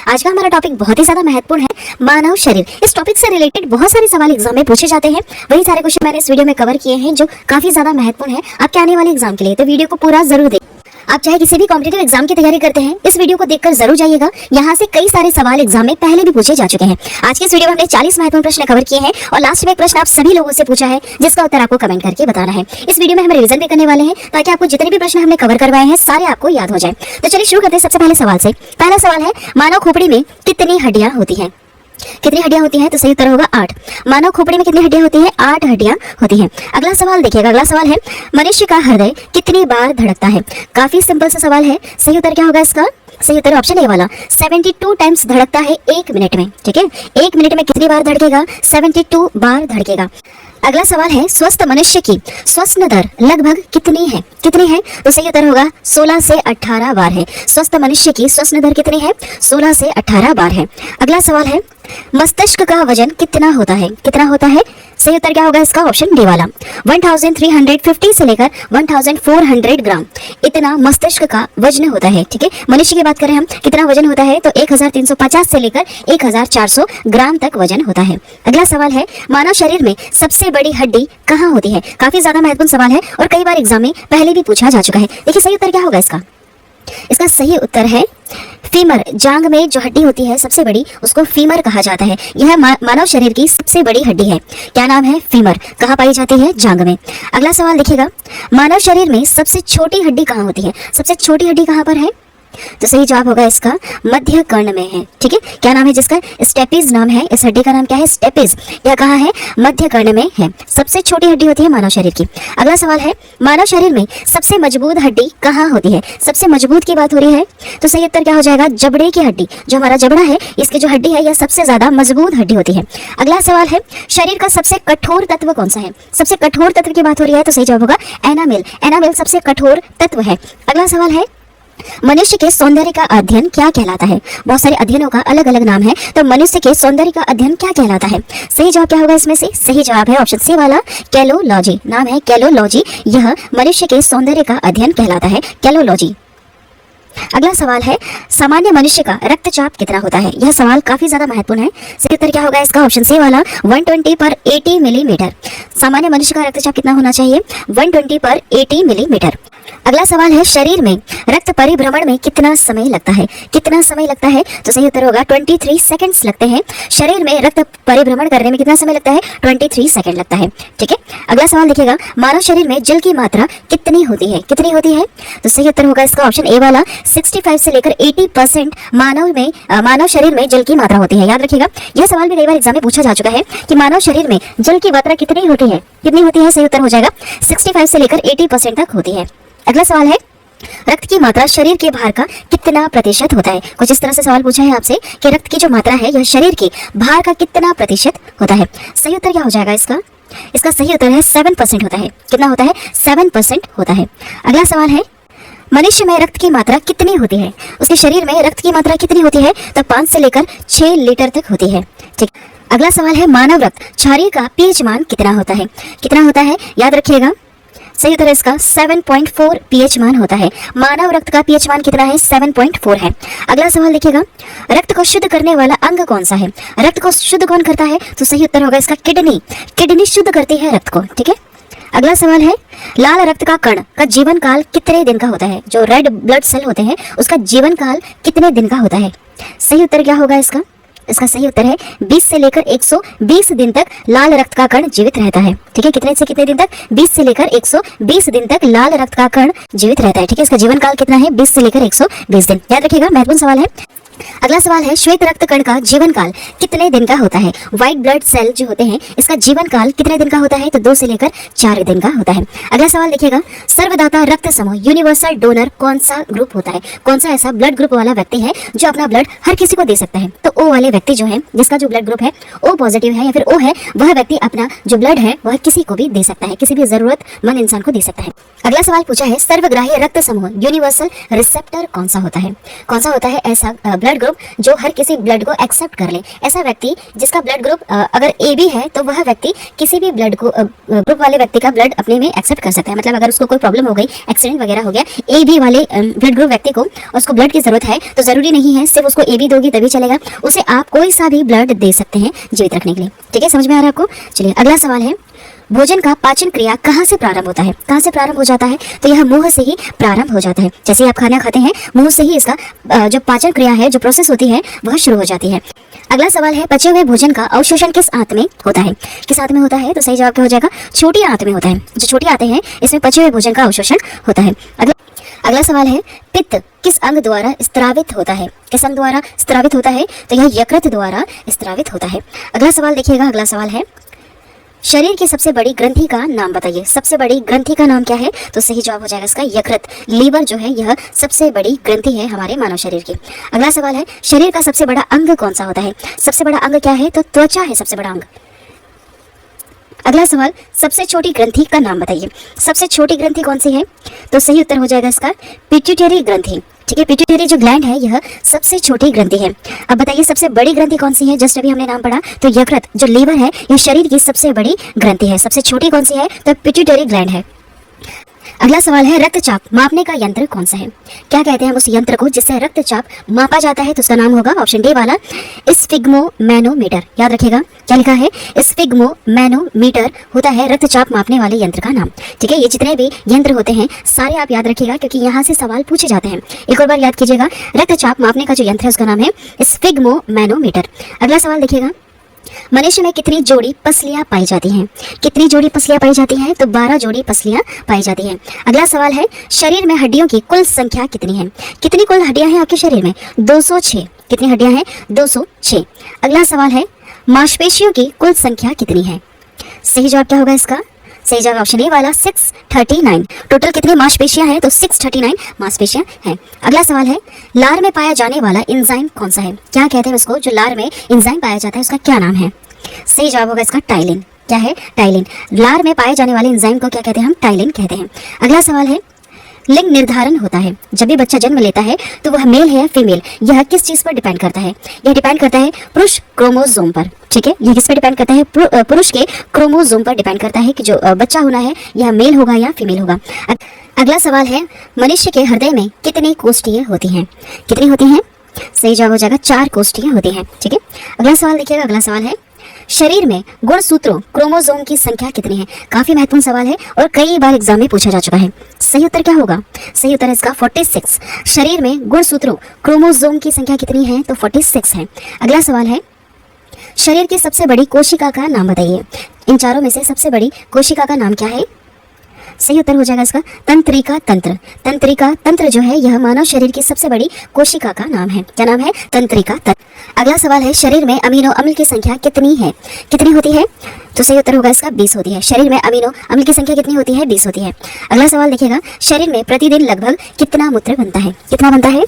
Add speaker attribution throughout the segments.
Speaker 1: आज का हमारा टॉपिक बहुत ही ज्यादा महत्वपूर्ण है, मानव शरीर। इस टॉपिक से रिलेटेड बहुत सारे सवाल एग्जाम में पूछे जाते हैं। वही सारे क्वेश्चन मैंने इस वीडियो में कवर किए हैं जो काफी ज्यादा महत्वपूर्ण है आपके आने वाले एग्जाम के लिए। तो वीडियो को पूरा जरूर देखें। आप चाहे किसी भी कॉम्पिटिटिव एग्जाम की तैयारी करते हैं, इस वीडियो को देखकर जरूर जाइएगा। यहाँ से कई सारे सवाल एग्जाम में पहले भी पूछे जा चुके हैं। आज के इस वीडियो में हमने 40 महत्वपूर्ण प्रश्न कवर किए हैं और लास्ट में एक प्रश्न आप सभी लोगों से पूछा है जिसका उत्तर आपको कमेंट करके बताना है। इस वीडियो में हम रिवीजन भी करने वाले हैं ताकि आपको जितने भी प्रश्न हमने कवर करवाए हैं सारे आपको याद हो जाए। तो चलिए शुरू करते हैं सबसे पहले सवाल से। पहला सवाल है, मानव खोपड़ी में कितनी हड्डियां होती हैं? कितनी हड्डियां होती हैं? तो सही उत्तर होगा 8। मानव खोपड़ी में कितनी हड्डियां होती हैं? 8 हड्डियां होती हैं। अगला सवाल देखिएगा। अगला सवाल है, मनुष्य का हृदय कितनी बार धड़कता है? काफी सिंपल सा सवाल है। सही उत्तर क्या होगा इसका? सही उत्तर ऑप्शन ए वाला 72 टाइम्स धड़कता है 1 मिनट में। ठीक है, 1 मिनट में कितनी बार धड़केगा? 72 बार धड़केगा। अगला सवाल है, स्वस्थ मनुष्य की श्वसन दर लगभग कितनी है? कितनी है? तो सही उत्तर होगा 16 से 18 बार है। स्वस्थ मनुष्य की श्वसन दर कितनी है? 16 से 18 बार है। अगला सवाल है, मस्तिष्क का वजन कितना होता है? कितना होता है? सही उत्तर क्या होगा इसका? ऑप्शन डी वाला 1350 से लेकर 1400 ग्राम इतना मस्तिष्क का वजन होता है। ठीक है, मनुष्य की बात करें हम, कितना वजन होता है? तो 1350 से लेकर 1400 ग्राम तक वजन होता है। अगला सवाल है, मानव शरीर में सबसे बड़ी हड्डी कहाँ होती है? काफी ज्यादा महत्वपूर्ण सवाल है और कई बार एग्जाम में पहले भी पूछा जा चुका है। देखिए सही उत्तर क्या होगा इसका? इसका सही उत्तर है फीमर। जांग में जो हड्डी होती है सबसे बड़ी, उसको फीमर कहा जाता है। यह मानव शरीर की सबसे बड़ी हड्डी है। क्या नाम है? फीमर। कहाँ पाई जाती है? जांग में। अगला सवाल देखिएगा, मानव शरीर में सबसे छोटी हड्डी कहाँ होती है? सबसे छोटी हड्डी कहाँ पर है? तो सही जवाब होगा इसका मध्य कर्ण में है। ठीक है, क्या नाम है जिसका? स्टेपिज नाम है। इस हड्डी का नाम क्या है? स्टेपिज। यह कहाँ है? मध्य कर्ण में है। सबसे छोटी हड्डी होती है मानव शरीर की। अगला सवाल है, मानव शरीर में सबसे मजबूत हड्डी कहाँ होती है? सबसे मजबूत की बात हो रही है तो सही उत्तर क्या हो जाएगा? जबड़े की हड्डी। जो हमारा जबड़ा है, इसकी जो हड्डी है यह सबसे ज्यादा मजबूत हड्डी होती है। अगला सवाल है, शरीर का सबसे कठोर तत्व कौन सा है? सबसे कठोर तत्व की बात हो रही है तो सही जवाब होगा एनामेल। एनामेल सबसे कठोर तत्व है। अगला सवाल है, मनुष्य के सौंदर्य का अध्ययन क्या कहलाता है? बहुत सारे अध्ययनों का अलग अलग नाम है, तो मनुष्य के सौंदर्य का अध्ययन क्या कहलाता है? सही जवाब क्या होगा इसमें से? सही जवाब है ऑप्शन सी वाला कैलोलॉजी। नाम है कैलोलॉजी। यह मनुष्य के सौंदर्य का अध्ययन कहलाता है, कैलोलॉजी। अगला सवाल है, सामान्य मनुष्य का रक्तचाप कितना होता है? यह सवाल काफी ज्यादा महत्वपूर्ण है। सही उत्तर क्या होगा इसका? ऑप्शन सी वाला 120/80 मिलीमीटर। सामान्य मनुष्य का रक्तचाप कितना होना चाहिए? 120/80 मिलीमीटर। अगला सवाल है, शरीर में रक्त परिभ्रमण में कितना समय लगता है? कितना समय लगता है? तो सही उत्तर होगा 23 सेकंड्स लगते हैं। शरीर में रक्त परिभ्रमण करने में कितना समय लगता है? 23 सेकंड लगता है। ठीक है, अगला सवाल देखिएगा, मानव शरीर में जल की मात्रा कितनी होती है? कितनी होती है? तो सही उत्तर होगा इसका ऑप्शन ए वाला 65 से लेकर 80% मानव शरीर में जल की मात्रा होती है। याद रखिएगा, यह सवाल भी कई बार एग्जाम में पूछा जा चुका है कि मानव शरीर में जल की मात्रा कितनी होती है? कितनी होती है? सही उत्तर हो जाएगा 65 से लेकर 80% तक होती है। अगला सवाल है, रक्त की मात्रा शरीर के भार का कितना प्रतिशत होता है? कुछ इस तरह से सवाल पूछा है आपसे कि रक्त की जो मात्रा है यह शरीर के भार का कितना प्रतिशत होता है? सही उत्तर क्या हो जाएगा इसका? इसका सही उत्तर है 7% होता है। कितना होता है? 7% होता है। अगला सवाल है, मनुष्य में रक्त की मात्रा कितनी होती है? उसके शरीर में रक्त की मात्रा कितनी होती है? तो 5 से लेकर 6 लीटर तक होती है। ठीक। अगला सवाल है, मानव रक्त क्षारीय का पीएच मान कितना होता है? कितना होता है? याद रखिएगा, सही उत्तर इसका 7.4 पीएच मान होता है। मानव रक्त का पीएच मान कितना है? 7.4 है। अगला सवाल देखिएगा, रक्त को शुद्ध करने वाला अंग कौन सा है? रक्त को शुद्ध कौन करता है? तो सही उत्तर होगा इसका किडनी। किडनी शुद्ध करती है रक्त को। ठीक है, अगला सवाल है, लाल रक्त का कण का जीवन काल कितने दिन का होता है? जो रेड ब्लड सेल होते हैं उसका जीवन काल कितने दिन का होता है? सही उत्तर क्या होगा इसका? इसका सही उत्तर है 20 से लेकर 120 दिन तक लाल रक्त का कण जीवित रहता है। ठीक है, कितने से कितने दिन तक? 20 से लेकर 120 दिन तक लाल रक्त का कण जीवित रहता है। ठीक है, इसका जीवन काल कितना है? 20 से लेकर 120 दिन। याद रखिएगा, महत्वपूर्ण सवाल है। अगला सवाल है, श्वेत रक्त कण का जीवन काल कितने दिन का होता है? व्हाइट ब्लड सेल जो होते हैं इसका जीवन काल कितने दिन का होता है? तो 2 से लेकर 4 दिन का होता है। अगला सवाल देखिएगा, सर्वदाता रक्त समूह यूनिवर्सल डोनर कौन सा ग्रुप होता है? कौन सा ऐसा ब्लड ग्रुप वाला व्यक्ति है जो अपना ब्लड हर किसी को दे सकता है? तो ओ वाले व्यक्ति जो है, जिसका जो ब्लड ग्रुप है ओ पॉजिटिव है या फिर ओ है, वह व्यक्ति अपना जो ब्लड है वह किसी को भी दे सकता है, किसी भी जरूरतमंद इंसान को दे सकता है। अगला सवाल पूछा है, सर्वग्राही रक्त समूह यूनिवर्सल रिसेप्टर कौन सा होता है? कौन सा होता है ऐसा ब्लड ग्रुप जो हर किसी ब्लड को एक्सेप्ट कर ले। ऐसा व्यक्ति जिसका ब्लड ग्रुप अगर AB है तो वह व्यक्ति किसी भी ब्लड ग्रुप वाले व्यक्ति का ब्लड अपने में एक्सेप्ट कर सकता है। मतलब अगर उसको कोई प्रॉब्लम हो गई, एक्सीडेंट वगैरह हो गया, AB वाले ब्लड ग्रुप व्यक्ति को उसको ब्लड की जरूरत है, तो जरूरी नहीं है सिर्फ उसको AB दोगी तभी चलेगा, उसे आप कोई सा भी ब्लड दे सकते हैं जीवित रखने के लिए। ठीक है, समझ में आ रहा है आपको? चलिए अगला सवाल है, भोजन का पाचन क्रिया कहाँ से प्रारंभ होता है? कहाँ से प्रारंभ हो जाता है? तो यह मुंह से ही प्रारंभ हो जाता है। जैसे ही आप खाना खाते हैं, मुंह से ही इसका जो पाचन क्रिया है, जो प्रोसेस होती है, वह शुरू हो जाती है। अगला सवाल है, पचे हुए भोजन का अवशोषण किस आंत में होता है? किस आंत में होता है? तो सही जवाब क्या हो जाएगा? छोटी आंत में होता है। जो छोटी आंतें हैं, इसमें पचे हुए भोजन का अवशोषण होता है। अगला सवाल है, पित्त किस अंग द्वारा स्त्रावित होता है? किस अंग द्वारा स्त्रावित होता है? तो यह यकृत द्वारा स्त्रावित होता है। अगला सवाल देखिएगा, अगला सवाल है, शरीर की सबसे बड़ी ग्रंथि का नाम बताइए। सबसे बड़ी ग्रंथि का नाम क्या है? तो सही जवाब हो जाएगा इसका यकृत। लीवर जो है यह सबसे बड़ी ग्रंथि है हमारे मानव शरीर की। अगला सवाल है, शरीर का सबसे बड़ा अंग कौन सा होता है? सबसे बड़ा अंग क्या है? तो त्वचा है सबसे बड़ा अंग। अगला सवाल, सबसे छोटी ग्रंथि का नाम बताइए। सबसे छोटी ग्रंथि कौन सी है? तो सही उत्तर हो जाएगा इसका पिट्यूटरी ग्रंथि। ठीक है, पिट्यूटरी जो ग्लैंड है यह सबसे छोटी ग्रंथि है। अब बताइए सबसे बड़ी ग्रंथि कौन सी है? जस्ट अभी हमने नाम पढ़ा, तो यकृत जो लीवर है यह शरीर की सबसे बड़ी ग्रंथि है। सबसे छोटी कौन सी है? तो पिट्यूटरी ग्लैंड है। अगला सवाल है, रक्तचाप मापने का यंत्र कौन सा है? क्या कहते हैं हम उस यंत्र को जिससे रक्तचाप मापा जाता है? तो उसका नाम होगा ऑप्शन डी वाला स्फिग्मोमैनोमीटर। याद रखिएगा क्या लिखा है? स्फिग्मोमैनोमीटर होता है रक्तचाप मापने वाले यंत्र का नाम। ठीक है, ये जितने भी यंत्र होते हैं सारे आप याद रखिएगा क्योंकि यहाँ से सवाल पूछे जाते हैं। एक और बार याद कीजिएगा, रक्तचाप मापने का जो यंत्र है उसका नाम है स्फिग्मोमैनोमीटर। अगला सवाल देखिएगा, मनुष्य में कितनी जोड़ी पसलियां पाई जाती हैं? कितनी जोड़ी पसलियां पाई जाती हैं? तो 12 जोड़ी पसलियां पाई जाती हैं। अगला सवाल है, शरीर में हड्डियों की कुल संख्या कितनी है? कितनी कुल हड्डियां हैं आपके शरीर में? 206। कितनी हड्डियां हैं? 206। अगला सवाल है, मांसपेशियों की कुल संख्या कितनी है? सही जवाब क्या होगा इसका? सही जवाब ऑप्शन ए वाला 639। टोटल कितनी मांसपेशियां हैं? तो 639 मांसपेशियां हैं। अगला सवाल है, लार में पाया जाने वाला एंजाइम कौन सा है? क्या कहते हैं उसको? जो लार में एंजाइम पाया जाता है उसका क्या नाम है? सही जवाब होगा इसका टाइलिन। क्या है? टाइलिन। लार में पाए जाने वाले एंजाइम को क्या कहते हैं? हम टाइलिन कहते हैं। अगला सवाल है, लिंग निर्धारण होता है जब भी बच्चा जन्म लेता है तो वह मेल है या फीमेल, यह किस चीज पर डिपेंड करता है? यह डिपेंड करता है पुरुष क्रोमोसोम पर। ठीक है, यह किस पर डिपेंड करता है? पुरुष के क्रोमोसोम पर डिपेंड करता है कि जो बच्चा होना है यह मेल होगा या फीमेल होगा। अगला सवाल है, मनुष्य के हृदय में कितनी कोष्ठियां होती हैं? कितनी होती हैं? सही जवाब हो जाएगा 4 कोष्ठियां होती हैं। ठीक है, अगला सवाल देखिएगा, अगला सवाल है, शरीर में गुणसूत्रों क्रोमोसोम की संख्या कितनी है? काफी महत्वपूर्ण सवाल है और कई बार एग्जाम में पूछा जा चुका है। सही उत्तर क्या होगा? सही उत्तर है इसका 46। शरीर में गुणसूत्रों क्रोमोसोम की संख्या कितनी है? तो 46 है। अगला सवाल है, शरीर की सबसे बड़ी कोशिका का नाम बताइए। इन चारों में से सबसे बड़ी कोशिका का नाम क्या है? सही उत्तर हो जाएगा इसका तंत्रिका तंत्र। तंत्रिका तंत्र जो है यह मानव शरीर की सबसे बड़ी कोशिका का नाम है। क्या नाम है? तंत्रिका तंत्र। अगला सवाल है, शरीर में अमीनो अम्ल की संख्या कितनी है? कितनी होती है? तो सही उत्तर होगा इसका 20 होती है। शरीर में अमीनो अम्ल की संख्या कितनी होती है? 20 होती है। अगला सवाल देखिएगा, शरीर में प्रतिदिन लगभग कितना मूत्र बनता है? कितना बनता है?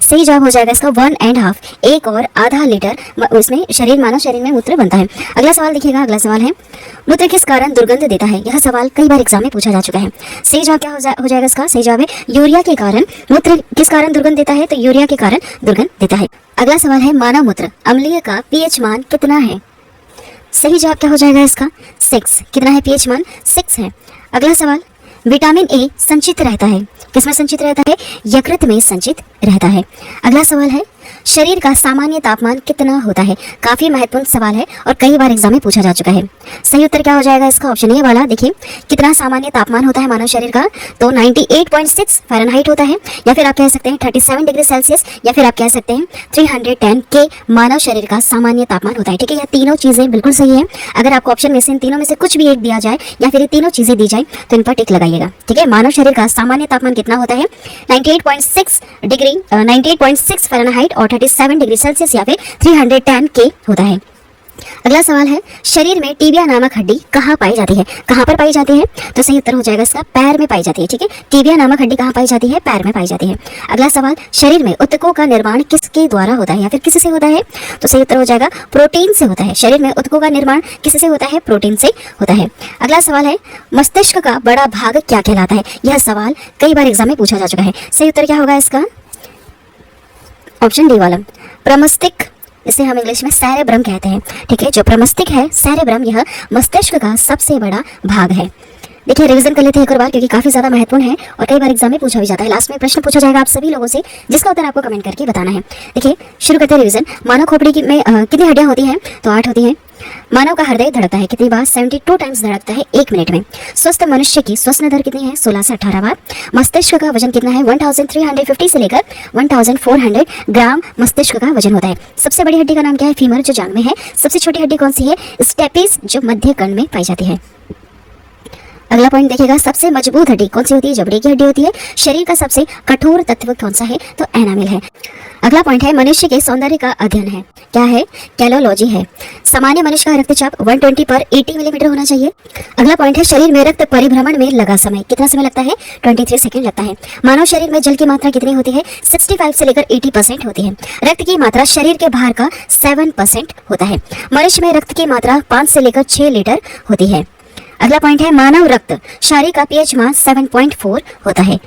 Speaker 1: सही जवाब हो जाएगा इसका 1.5, 1 और आधा लीटर उसमें मानव शरीर में मूत्र बनता है। अगला सवाल देखिएगा, अगला सवाल है, मूत्र किस कारण दुर्गंध देता है? यह सवाल कई बार एग्जाम में पूछा जा चुका है। सही जवाब क्या हो जाएगा इसका? सही जवाब है यूरिया के कारण। मूत्र किस कारण दुर्गंध देता है? तो यूरिया के कारण दुर्गंध देता है। अगला सवाल है, मानव मूत्र अम्लीय का पीएच मान कितना है? सही जवाब क्या हो जाएगा इसका? 6। कितना है पीएच मान? 6 है। अगला सवाल, विटामिन ए संचित रहता है किसमें संचित रहता है? यकृत में संचित रहता है। अगला सवाल है, शरीर का सामान्य तापमान कितना होता है? काफी महत्वपूर्ण सवाल है और कई बार एग्जाम में पूछा जा चुका है। सही उत्तर क्या हो जाएगा इसका? ऑप्शन ए वाला। देखिए कितना सामान्य तापमान होता है मानव शरीर का? तो 98.6 फ़ारेनहाइट होता है, या फिर आप कह सकते हैं 37 डिग्री सेल्सियस, या फिर आप कह सकते हैं 310 के मानव शरीर का सामान्य तापमान होता है। ठीक है, यह तीनों चीजें बिल्कुल सही है। अगर आपको ऑप्शन में से इन तीनों में से कुछ भी एक दिया जाए या फिर ये तीनों चीजें दी जाए तो इन पर टिक लगाइएगा। ठीक है, मानव शरीर का सामान्य तापमान कितना होता है? 98.6 फ़ारेनहाइट और 37 डिग्री सेल्सियस या फिर 310 के होता है। अगला सवाल है, शरीर में टिबिया नामक हड्डी कहाँ पाई जाती है? कहाँ पर पाई जाती है? तो सही उत्तर हो जाएगा इसका पैर में पाई जाती है। ठीक है, टिबिया नामक हड्डी कहाँ पाई जाती है? पैर में पाई जाती है। अगला सवाल, शरीर में ऊतकों का निर्माण किसके द्वारा होता है या फिर किससे होता है? तो सही उत्तर हो जाएगा प्रोटीन से होता है। शरीर में ऊतकों का निर्माण किससे होता है? प्रोटीन से होता है। अगला सवाल है, मस्तिष्क का बड़ा भाग क्या कहलाता है? यह सवाल कई बार एग्जाम में पूछा जा चुका है। सही उत्तर क्या होगा इसका? ऑप्शन डी वाला प्रमस्तिष्क, इसे हम इंग्लिश में सेरेब्रम कहते हैं। ठीक है, जो प्रमस्तिष्क है सेरेब्रम, यह मस्तिष्क का सबसे बड़ा भाग है। देखिए रिवीजन कर लेते हैं एक और बार, क्योंकि काफी ज्यादा महत्वपूर्ण है और कई बार एग्जाम में पूछा भी जाता है। लास्ट में प्रश्न पूछा जाएगा आप सभी लोगों से, जिसका उत्तर आपको कमेंट करके बताना है। देखिए शुरू करते हैं रिवीजन। मानव खोपड़ी में कितनी हड्डियां होती हैं? तो 8 होती हैं। मानव का हृदय धड़कता है कितनी बार? 72 टाइम्स धड़कता है 1 मिनट में। स्वस्थ मनुष्य की श्वसन दर कितनी है? 16 से 18 बार। मस्तिष्क का वजन कितना है? 1350 से लेकर 1400 ग्राम मस्तिष्क का वजन होता है। सबसे बड़ी हड्डी का नाम क्या है? फीमर, जो जांघ में है। सबसे छोटी हड्डी कौन सी है? स्टेपिस, जो मध्य कर्ण में पाई जाती है। अगला पॉइंट देखिएगा, सबसे मजबूत हड्डी कौन सी होती है? जबड़े की हड्डी होती है। शरीर का सबसे कठोर तत्व कौन सा है? तो एनामिल है। अगला पॉइंट है, मनुष्य के सौंदर्य का अध्ययन है। क्या है? कैलोलॉजी है। सामान्य मनुष्य का रक्तचाप 120/80 मिलीमीटर होना चाहिए। अगला पॉइंट है, शरीर में रक्त परिभ्रमण में लगा समय कितना समय लगता है? 23 सेकंड लगता है। मानव शरीर में जल की मात्रा कितनी होती है? 65 से लेकर 80% होती है। रक्त की मात्रा शरीर के भार का 7% होता है। मनुष्य में रक्त की मात्रा 5 से लेकर 6 लीटर होती है। अगला पॉइंट है, मानव रक्त क्षारीय का पीएच मान 7.4 होता है।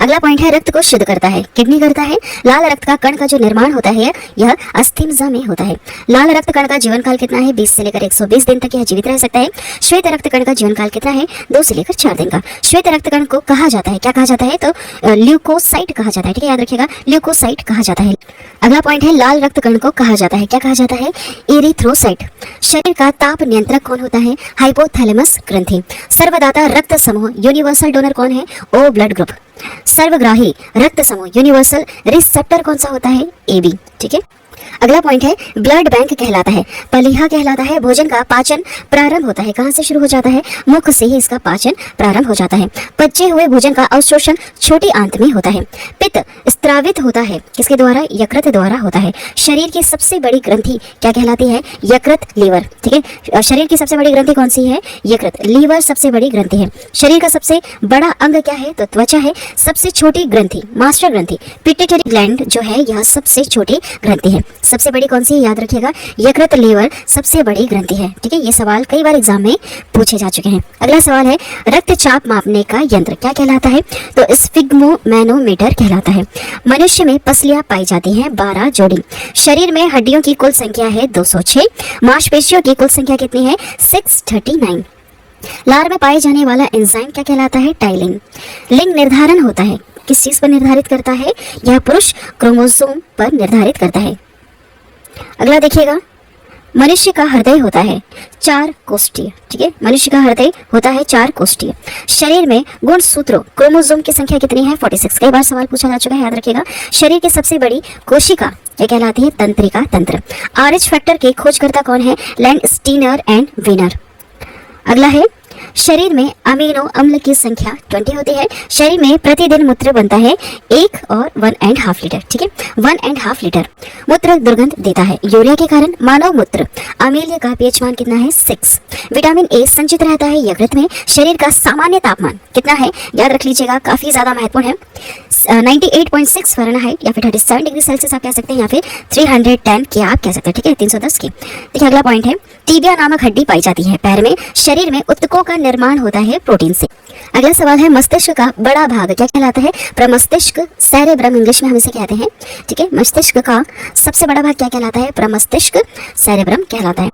Speaker 1: अगला पॉइंट है, रक्त को शुद्ध करता है किडनी करता है। लाल रक्त का कण का जो निर्माण होता है यह अस्थिमज्जा में होता है। लाल रक्त कण का जीवन काल कितना है? 20 से लेकर 120 दिन तक यह जीवित रह सकता है। श्वेत रक्त कण का जीवन काल कितना है? 2 से लेकर 4 दिन का। श्वेत रक्त कण को कहा जाता है, क्या कहा जाता है? तो ल्यूकोसाइट कहा जाता है। ठीक है, याद रखिएगा, ल्यूकोसाइट कहा जाता है। अगला पॉइंट है, लाल रक्त कण को कहा जाता है, क्या कहा जाता है? एरिथ्रोसाइट। शरीर का ताप नियंत्रक कौन होता है? हाइपोथैलेमस ग्रंथि। सर्वदाता रक्त समूह यूनिवर्सल डोनर कौन है? ओ ब्लड ग्रुप। सर्वग्राही रक्त समूह यूनिवर्सल रिसेप्टर कौन सा होता है? AB। ठीक है, अगला पॉइंट है, ब्लड बैंक कहलाता है, पलीहा कहलाता है। भोजन का पाचन प्रारंभ होता है, कहां से शुरू हो जाता है? मुख से ही इसका पाचन प्रारंभ हो जाता है। पचे हुए भोजन का अवशोषण छोटी आंत में होता है। पित्त स्त्रावित होता है किसके द्वारा? यकृत द्वारा होता है। शरीर की सबसे बड़ी ग्रंथि क्या कहलाती है? यकृत लीवर। ठीक है, शरीर की सबसे बड़ी ग्रंथि कौन सी है? यकृत। लीवर सबसे बड़ी ग्रंथि है। शरीर का सबसे बड़ा अंग क्या है? तो त्वचा है। सबसे छोटी ग्रंथि मास्टर ग्रंथि पिट्यूटरी ग्लैंड जो है यह सबसे छोटी ग्रंथि है। सबसे बड़ी कौन सी है? याद रखिएगा, यकृत लीवर सबसे बड़ी ग्रंथि है। ठीक है, ये सवाल कई बार एग्जाम में पूछे जा चुके हैं। अगला सवाल है, रक्तचाप मापने का यंत्र क्या कहलाता है? तो स्फिग्मोमैनोमीटर कहलाता है। मनुष्य में पसलियां पाई जाती हैं 12 जोड़ी। शरीर में हड्डियों की कुल संख्या है 206। मांसपेशियों की कुल संख्या कितनी है? 639। लार में पाए जाने वाला एंजाइम क्या कहलाता है? टाइलिन। लिंग निर्धारण होता है, किस चीज पर निर्धारित करता है? यह पुरुष क्रोमोसोम पर निर्धारित करता है। अगला देखिएगा, मनुष्य का हृदय होता है 4 कोष्ठीय। ठीक है, मनुष्य का हृदय होता है 4 कोष्ठीय। शरीर में गुणसूत्रों क्रोमोसोम की संख्या कितनी है? 46। कई बार सवाल पूछा जा चुका है, याद रखिएगा। शरीर की सबसे बड़ी कोशिका ये कहलाती है तंत्रिका तंत्र। RH फैक्टर के खोजकर्ता कौन है? Landsteiner and Wiener. अगला है, शरीर में अमीनो अम्ल की संख्या 20 होती है। शरीर में प्रतिदिन मूत्र बनता है 1 और 1.5 लीटर। ठीक है, 1.5 लीटर। मूत्र दुर्गंध देता है यूरिया के कारण। मानव मूत्र अम्लीय का पीएच मान कितना है? 6। विटामिन A संचित रहता है यकृत में। शरीर का सामान्य तापमान कितना है? याद रख लीजिएगा, काफी ज्यादा महत्वपूर्ण है। 98.6 फ़ारेनहाइट या फिर 37 डिग्री सेल्सियस आप कह सकते हैं, या फिर 310 के आप कह सकते हैं। ठीक है, 310 के। देखिए अगला पॉइंट है, टीबिया नामक हड्डी पाई जाती है पैर में। शरीर में ऊतकों का निर्माण होता है प्रोटीन से। अगला सवाल है, मस्तिष्क का बड़ा भाग क्या कहलाता है? प्रमस्तिष्क, सेरेब्रम इंग्लिश में हम इसे कहते हैं। ठीक है, मस्तिष्क का सबसे बड़ा भाग क्या कहलाता है? प्रमस्तिष्क, सेरेब्रम कहलाता है।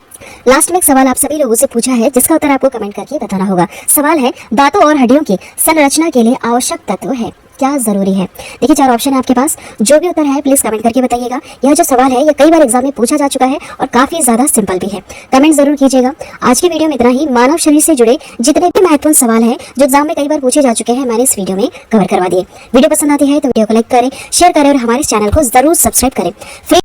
Speaker 1: लास्ट में एक सवाल आप सभी लोगों से पूछा है, जिसका उत्तर आपको कमेंट करके बताना होगा। सवाल है, दांतों और हड्डियों की संरचना के लिए आवश्यक तत्व है क्या जरूरी है? देखिए 4 ऑप्शन है आपके पास, जो भी उत्तर है प्लीज कमेंट करके बताइएगा। यह जो सवाल है ये कई बार एग्जाम में पूछा जा चुका है और काफी ज्यादा सिंपल भी है। कमेंट जरूर कीजिएगा। आज की वीडियो में इतना ही। मानव शरीर से जुड़े जितने भी महत्वपूर्ण सवाल है जो एग्जाम में कई बार पूछे जा चुके हैं, मैंने इस वीडियो में कवर करवा दिए। वीडियो पसंद आती है तो वीडियो को लाइक करें, शेयर करें और हमारे चैनल को जरूर सब्सक्राइब करें।